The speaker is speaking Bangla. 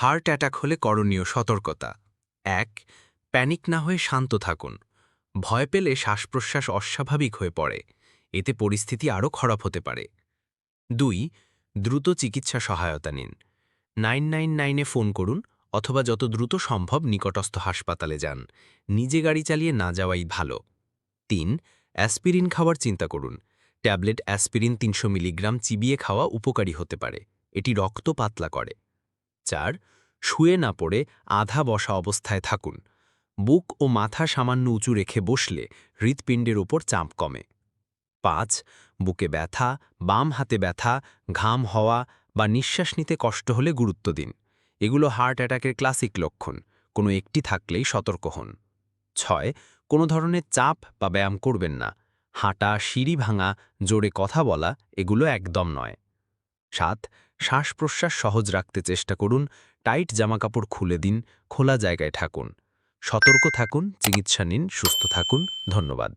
হার্ট অ্যাটাক হলে করণীয় সতর্কতা। ১. প্যানিক না হয়ে শান্ত থাকুন। ভয় পেলে শ্বাসপ্রশ্বাস অস্বাভাবিক হয়ে পড়ে, এতে পরিস্থিতি আরও খারাপ হতে পারে। ২. দ্রুত চিকিৎসা সহায়তা নিন। 999-এ ফোন করুন অথবা যত দ্রুত সম্ভব নিকটস্থ হাসপাতালে যান। নিজে গাড়ি চালিয়ে না যাওয়াই ভালো। ৩. অ্যাসপিরিন খাওয়ার চিন্তা করুন। ট্যাবলেট অ্যাসপিরিন ৩০০ মিলিগ্রাম চিবিয়ে খাওয়া উপকারী হতে পারে, এটি রক্ত পাতলা করে। ৪. শুয়ে না পড়ে আধা বসা অবস্থায় থাকুন। বুক ও মাথা সামান্য উঁচু রেখে বসলে হৃৎপিণ্ডের ওপর চাপ কমে। ৫. বুকে ব্যথা, বাম হাতে ব্যথা, ঘাম হওয়া বা নিঃশ্বাস নিতে কষ্ট হলে গুরুত্ব দিন। এগুলো হার্ট অ্যাটাকের ক্লাসিক লক্ষণ, কোনো একটি থাকলেই সতর্ক হন। ৬. কোনো ধরনের চাপ বা ব্যায়াম করবেন না। হাঁটা, সিঁড়ি ভাঙা, জোরে কথা বলা এগুলো একদম নয়। ৭. শ্বাস-প্রশ্বাস সহজ রাখতে চেষ্টা করুন, টাইট জামাকাপড় খুলে দিন, খোলা জায়গায় থাকুন। সতর্ক থাকুন, চিকিৎসা নিন, সুস্থ থাকুন। ধন্যবাদ।